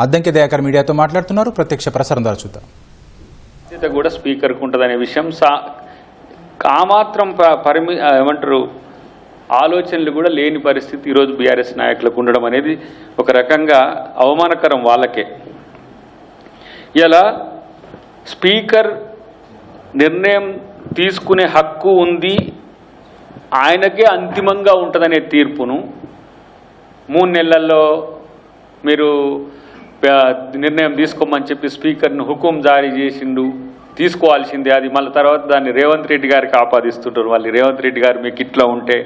అద్దంకి దయాకర్ మీడియాతో మాట్లాడుతున్నారు. ప్రత్యక్ష ప్రసారం ద్వారా చూద్దాం. కూడా స్పీకర్కు ఉంటుందనే విషయం ఆ మాత్రం ఏమంటారు ఆలోచనలు కూడా లేని పరిస్థితి ఈరోజు బీఆర్ఎస్ నాయకులకు ఉండడం అనేది ఒక రకంగా అవమానకరం వాళ్ళకే. ఇలా స్పీకర్ నిర్ణయం తీసుకునే హక్కు ఉంది, ఆయనకే అంతిమంగా ఉంటుందనే తీర్పును 3 నెలల్లో మీరు నిర్ణయం తీసుకోమని చెప్పి స్పీకర్ను హుకుం జారీ చేసిండు, తీసుకోవాల్సిందే. అది మళ్ళీ తర్వాత దాన్ని రేవంత్ రెడ్డి గారికి ఆపాదిస్తుంటారు. వాళ్ళు రేవంత్ రెడ్డి గారు మీకు ఇట్లా ఉంటే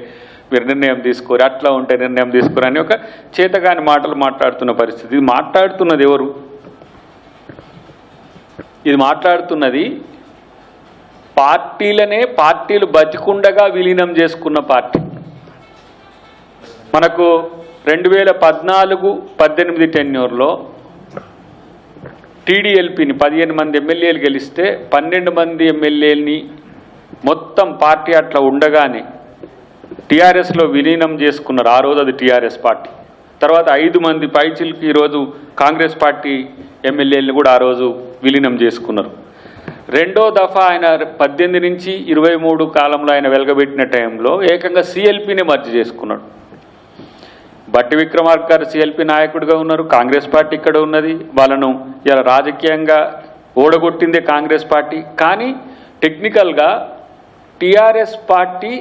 మీరు నిర్ణయం తీసుకోరు, అట్లా ఉంటే నిర్ణయం తీసుకోరు అని ఒక చేతగాని మాటలు మాట్లాడుతున్న పరిస్థితి. ఇది మాట్లాడుతున్నది ఎవరు? ఇది మాట్లాడుతున్నది పార్టీలు బతికుండగా విలీనం చేసుకున్న పార్టీ. మనకు 2014-18 టెన్యూర్లో టీడీఎల్పీని 15 మంది ఎమ్మెల్యేలు గెలిస్తే 12 మంది ఎమ్మెల్యేలని మొత్తం పార్టీ అట్లా ఉండగానే టీఆర్ఎస్లో విలీనం చేసుకున్నారు. ఆ రోజు అది టీఆర్ఎస్ పార్టీ. తర్వాత 5 మంది పైచిల్కి ఈరోజు కాంగ్రెస్ పార్టీ ఎమ్మెల్యేలను కూడా ఆ రోజు విలీనం చేసుకున్నారు. రెండో దఫా ఆయన 18 నుంచి 23 కాలంలో ఆయన వెలగబెట్టిన టైంలో ఏకంగా సిఎల్పీని మర్జీ చేసుకున్నాడు. బట్టి విక్రమార్క గారు సిఎల్పీ నాయకుడిగా ఉన్నారు, కాంగ్రెస్ పార్టీ ఇక్కడ ఉన్నది. వాళ్ళను ఇలా రాజకీయంగా ఓడగొట్టిందే కాంగ్రెస్ పార్టీ. కానీ టెక్నికల్గా టీఆర్ఎస్ పార్టీ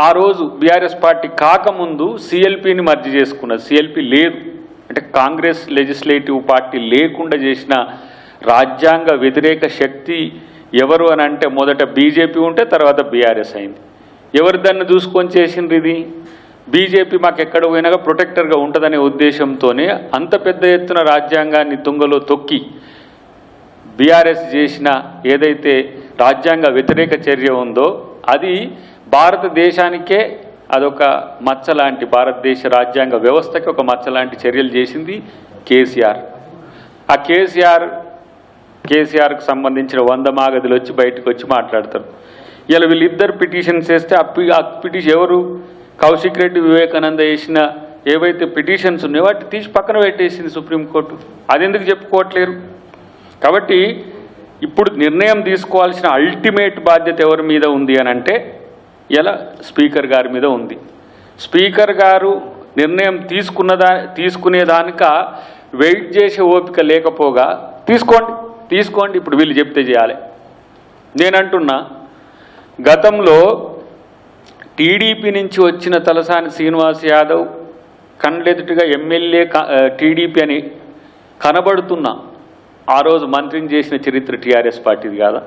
ఆ రోజు బీఆర్ఎస్ పార్టీ కాకముందు సిఎల్పీని మర్జీ చేసుకున్నది. సిఎల్పీ లేదు అంటే కాంగ్రెస్ లెజిస్లేటివ్ పార్టీ లేకుండా చేసిన రాజ్యాంగ వ్యతిరేక శక్తి ఎవరు అని అంటే మొదట బీజేపీ ఉంటే తర్వాత బీఆర్ఎస్ అయింది. ఎవరు దాన్ని చూసుకొని చేసిండ్రు? ఇది బీజేపీ మాకు ఎక్కడ పోయినా ప్రొటెక్టర్గా ఉంటుందనే ఉద్దేశంతోనే అంత పెద్ద ఎత్తున రాజ్యాంగాన్ని తుంగలో తొక్కి బీఆర్ఎస్ చేసిన ఏదైతే రాజ్యాంగ వ్యతిరేక చర్య ఉందో అది భారతదేశానికే అదొక మచ్చలాంటి, భారతదేశ రాజ్యాంగ వ్యవస్థకి ఒక మచ్చలాంటి చర్యలు చేసింది కేసీఆర్. ఆ కేసీఆర్కు సంబంధించిన 100 మాగదులు వచ్చి బయటకు వచ్చి మాట్లాడతారు. ఇలా వీళ్ళిద్దరు పిటిషన్స్ వేస్తే ఆ పిటిషన్ ఎవరు? కౌశిక్ రెడ్డి, వివేకానంద వేసిన ఏవైతే పిటిషన్స్ ఉన్నాయో వాటి తీసి పక్కన పెట్టేసింది సుప్రీంకోర్టు. అది ఎందుకు చెప్పుకోవట్లేరు? కాబట్టి ఇప్పుడు నిర్ణయం తీసుకోవాల్సిన అల్టిమేట్ బాధ్యత ఎవరి మీద ఉంది అని అంటే ఇలా స్పీకర్ గారి మీద ఉంది. స్పీకర్ గారు నిర్ణయం తీసుకునేదానిక వెయిట్ చేసే ఓపిక లేకపోగా తీసుకోండి ఇప్పుడు వీళ్ళు చెప్తే చేయాలి. నేనంటున్నా, గతంలో టీడీపీ నుంచి వచ్చిన తలసాని శ్రీనివాస్ యాదవ్ కళ్ళెదుటిగా ఎమ్మెల్యే టీడీపీ అని కనబడుతున్నా ఆ రోజు మంత్రిని చేసిన చరిత్ర టీఆర్ఎస్ పార్టీది కాదా?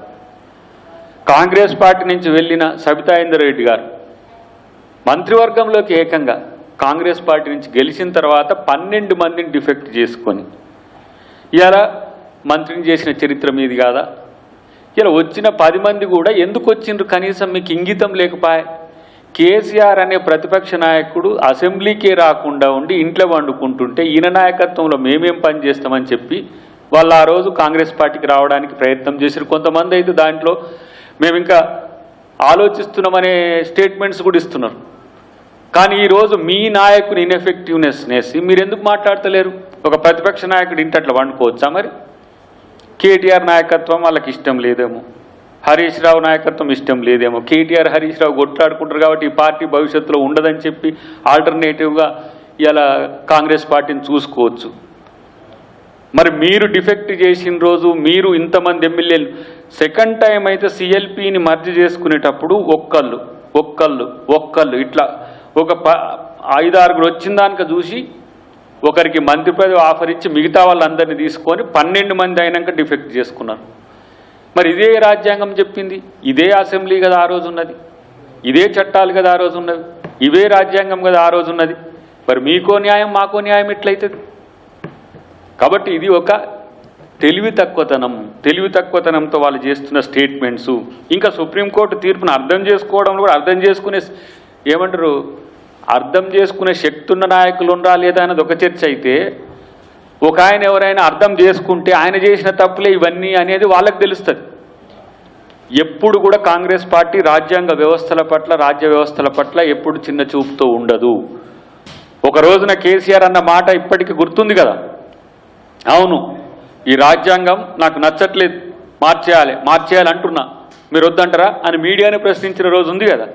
కాంగ్రెస్ పార్టీ నుంచి వెళ్ళిన సబితా ఇంద్రారెడ్డి గారు మంత్రివర్గంలోకి ఏకంగా కాంగ్రెస్ పార్టీ నుంచి గెలిచిన తర్వాత 12 మందిని డిఫెక్ట్ చేసుకొని ఇలా మంత్రిని చేసిన చరిత్ర మీది కాదా? ఇలా వచ్చిన 10 మంది కూడా ఎందుకు వచ్చిండ్రు? కనీసం మీకు ఇంగితం లేకపోయా? కేసీఆర్ అనే ప్రతిపక్ష నాయకుడు అసెంబ్లీకే రాకుండా ఉండి ఇంట్లో వండుకుంటుంటే ఈయన నాయకత్వంలో మేమేం పని చేస్తామని చెప్పి వాళ్ళు ఆ రోజు కాంగ్రెస్ పార్టీకి రావడానికి ప్రయత్నం చేశారు. కొంతమంది అయితే దాంట్లో మేము ఇంకా ఆలోచిస్తున్నామనే స్టేట్మెంట్స్ కూడా ఇస్తున్నారు. కానీ ఈరోజు మీ నాయకుని ఇన్ఎఫెక్టివ్నెస్ నేసి మీరు ఎందుకు మాట్లాడతలేరు? ఒక ప్రతిపక్ష నాయకుడు ఇంటి అట్లా వండుకోవచ్చా? మరి కేటీఆర్ నాయకత్వం వాళ్ళకి ఇష్టం లేదేమో, హరీష్ రావు నాయకత్వం ఇష్టం లేదేమో. కేటీఆర్, హరీష్ రావు కొట్లాడుకుంటారు కాబట్టి ఈ పార్టీ భవిష్యత్తులో ఉండదని చెప్పి ఆల్టర్నేటివ్గా ఇలా కాంగ్రెస్ పార్టీని చూసుకోవచ్చు. మరి మీరు డిఫెక్ట్ చేసిన రోజు మీరు ఇంతమంది ఎమ్మెల్యేలు సెకండ్ టైం అయితే సిఎల్పీని మర్జీ చేసుకునేటప్పుడు ఒక్కళ్ళు ఇట్లా ఒక 5-6 వచ్చిన దానిక చూసి ఒకరికి మంత్రి పదవి ఆఫర్ ఇచ్చి మిగతా వాళ్ళందరినీ తీసుకొని 12 మంది అయినాక డిఫెక్ట్ చేసుకున్నారు. మరి ఇదే రాజ్యాంగం చెప్పింది, ఇదే అసెంబ్లీ కదా ఆ రోజు ఉన్నది, ఇదే చట్టాలు కదా ఆ రోజు ఉన్నది, ఇవే రాజ్యాంగం కదా ఆ రోజు ఉన్నది. మరి మీకో న్యాయం మాకో న్యాయం ఎట్లయితుంది? కాబట్టి ఇది ఒక తెలివి తక్కువతనంతో వాళ్ళు చేస్తున్న స్టేట్మెంట్స్. ఇంకా సుప్రీంకోర్టు తీర్పును అర్థం చేసుకోవడంలో కూడా అర్థం చేసుకునే శక్తి ఉన్న నాయకులు ఉండరా లేదా అనేది ఒక చర్చ అయితే, ఒక ఆయన ఎవరైనా అర్థం చేసుకుంటే ఆయన చేసిన తప్పులే ఇవన్నీ అనేది వాళ్ళకి తెలుస్తుంది. ఎప్పుడు కూడా కాంగ్రెస్ పార్టీ రాజ్యాంగ వ్యవస్థల పట్ల, రాజ్య వ్యవస్థల పట్ల ఎప్పుడు చిన్న చూపుతో ఉండదు. ఒక రోజున కేసీఆర్ అన్న మాట ఇప్పటికీ గుర్తుంది కదా, అవును, ఈ రాజ్యాంగం నాకు నచ్చట్లేదు, మార్చేయాలి అంటున్నా, మీరు వద్దంటారా అని మీడియాని ప్రశ్నించిన రోజు ఉంది కదా.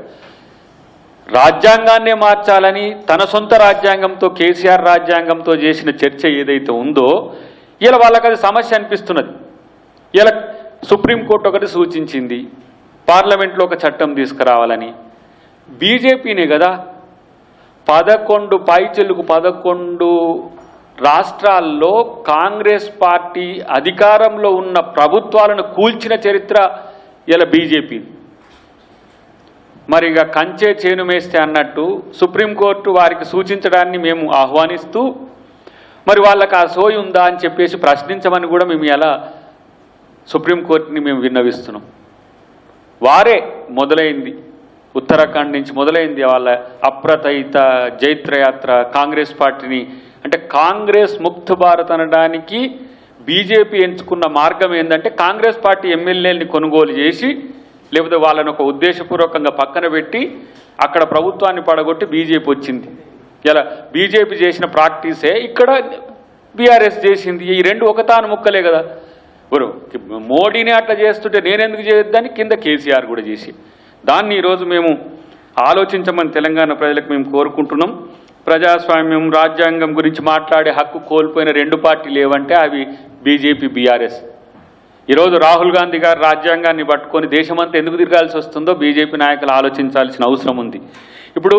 రాజ్యాంగాన్నే మార్చాలని తన సొంత రాజ్యాంగంతో, కేసీఆర్ రాజ్యాంగంతో చేసిన చర్చ ఏదైతే ఉందో ఇలా వాళ్ళకి అది సమస్య అనిపిస్తున్నది. ఇలా సుప్రీంకోర్టు ఒకటి సూచించింది, పార్లమెంట్లో ఒక చట్టం తీసుకురావాలని. బీజేపీనే కదా 11 రాష్ట్రాల్లో కాంగ్రెస్ పార్టీ అధికారంలో ఉన్న ప్రభుత్వాలను కూల్చిన చరిత్ర ఇలా బీజేపీ. మరి ఇక కంచే చేను మేస్తే అన్నట్టు సుప్రీంకోర్టు వారికి సూచించడాన్ని మేము ఆహ్వానిస్తూ, మరి వాళ్ళకి ఆ సోయి ఉందా అని చెప్పేసి ప్రశ్నించమని కూడా మేము ఇలా సుప్రీంకోర్టుని మేము విన్నవిస్తున్నాం. వారే మొదలైంది, ఉత్తరాఖండ్ నుంచి మొదలైంది వాళ్ళ అప్రతయిత జైత్రయాత్ర. కాంగ్రెస్ పార్టీని అంటే కాంగ్రెస్ ముక్త భారత్ అనడానికి బీజేపీ ఎంచుకున్న మార్గం ఏంటంటే కాంగ్రెస్ పార్టీ ఎమ్మెల్యేలని కొనుగోలు చేసి, లేకపోతే వాళ్ళని ఒక ఉద్దేశపూర్వకంగా పక్కన పెట్టి అక్కడ ప్రభుత్వాన్ని పడగొట్టి బీజేపీ వచ్చింది. ఇలా బీజేపీ చేసిన ప్రాక్టీసే ఇక్కడ బీఆర్ఎస్ చేసింది. ఈ రెండు ఒకతాను ముక్కలే కదా. మోడీని అట్లా చేస్తుంటే నేనెందుకు చేయొద్దని కింద కేసీఆర్ కూడా చేసి, దాన్ని ఈరోజు మేము ఆలోచించమని తెలంగాణ ప్రజలకు మేము కోరుకుంటున్నాం. ప్రజాస్వామ్యం, రాజ్యాంగం గురించి మాట్లాడే హక్కు కోల్పోయిన రెండు పార్టీలు ఏవంటే అవి బీజేపీ, బీఆర్ఎస్. ఈరోజు రాహుల్ గాంధీ గారు రాజ్యాంగాన్ని పట్టుకొని దేశమంతా ఎందుకు తిరగాల్సి వస్తుందో బీజేపీ నాయకులు ఆలోచించాల్సిన అవసరం ఉంది. ఇప్పుడు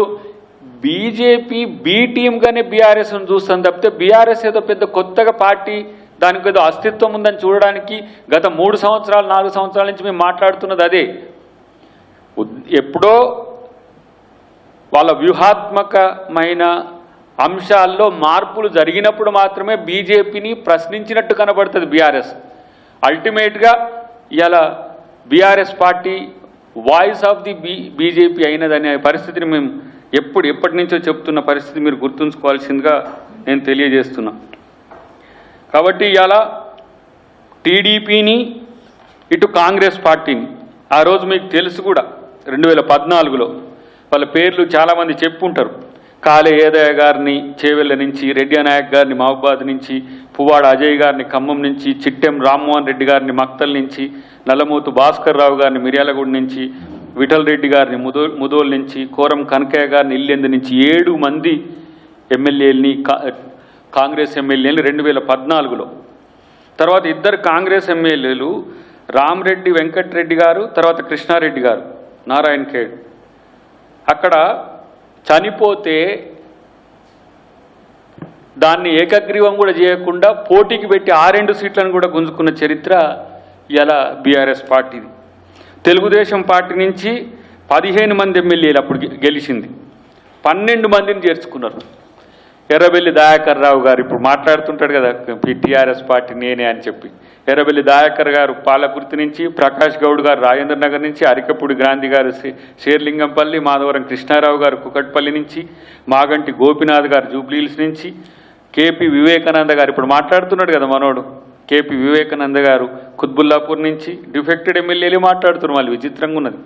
బీజేపీ బీ టీమ్గానే బీఆర్ఎస్ను చూస్తాం తప్పితే బీఆర్ఎస్ ఏదో పెద్ద కొత్తగా పార్టీ, దానికి ఏదో అస్తిత్వం ఉందని చూడడానికి గత 3 సంవత్సరాలు 4 సంవత్సరాల నుంచి మేము మాట్లాడుతున్నది అదే. ఎప్పుడో వాళ్ళ వ్యూహాత్మకమైన అంశాల్లో మార్పులు జరిగినప్పుడు మాత్రమే బీజేపీని ప్రశ్నించినట్టు కనబడుతుంది బీఆర్ఎస్. అల్టిమేట్గా ఇలా BRS party voice of the BJP అయినదనే పరిస్థితిని మేము ఎప్పటి నుంచో చెప్తున్న పరిస్థితి మీరు గుర్తుంచుకోవాల్సిందిగా నేను తెలియజేస్తున్నా. కాబట్టి ఇలా టీడీపీని ఇటు కాంగ్రెస్ పార్టీని ఆ రోజు మీకు తెలుసు కూడా 2014లో వాళ్ళ పేర్లు చాలామంది చెప్పుంటారు. కాళే ఏదయ్య గారిని చేవెళ్ళ నుంచి, రెడ్డి నాయక్ గారిని మహబాద్ నుంచి, పువ్వాడ అజయ్ గారిని ఖమ్మం నుంచి, చిట్టెం రామ్మోహన్ రెడ్డి గారిని మక్తల్ నుంచి, నల్లమూతు భాస్కర్ రావు గారిని మిర్యాలగూడ నుంచి, విఠల్ రెడ్డి గారిని ముదోల్ నుంచి, కోరం కనకయ్య గారిని ఇల్లెందు నుంచి 7 మంది ఎమ్మెల్యేలని, కాంగ్రెస్ ఎమ్మెల్యేలు 2014లో. తర్వాత 2 కాంగ్రెస్ ఎమ్మెల్యేలు రామరెడ్డి వెంకటరెడ్డి గారు, తర్వాత కృష్ణారెడ్డి గారు, నారాయణ ఖేడ్ అక్కడ చనిపోతే దాన్ని ఏకగ్రీవం కూడా చేయకుండా పోటీకి పెట్టి 6 సీట్లను కూడా గుంజుకున్న చరిత్ర ఇలా బీఆర్ఎస్ పార్టీది. తెలుగుదేశం పార్టీ నుంచి 15 మంది ఎమ్మెల్యేలు అప్పుడు గెలిచింది, 12 మందిని చేర్చుకున్నారు. ఎర్రబెల్లి దయాకర్ రావు గారు ఇప్పుడు మాట్లాడుతుంటాడు కదా టీఆర్ఎస్ పార్టీ నేనే అని చెప్పి. ఎర్రబెల్లి దయాకర్ గారు పాలకుర్తి నుంచి, ప్రకాష్ గౌడ్ గారు రాజేంద్ర నగర్ నుంచి, అరికపూడి గాంధీ గారు షేర్లింగంపల్లి, మాధవరం కృష్ణారావు గారు కుకట్పల్లి నుంచి, మాగంటి గోపినాథ్ గారు జూబ్లీహిల్స్ నుంచి, కేపీ వివేకానంద గారు ఇప్పుడు మాట్లాడుతున్నాడు కదా మనోడు కేపీ వివేకానంద గారు కుత్బుల్లాపూర్ నుంచి, డిఫెక్టెడ్ ఎమ్మెల్యేలు మాట్లాడుతున్నారు. వాళ్ళు విచిత్రంగా ఉన్నది.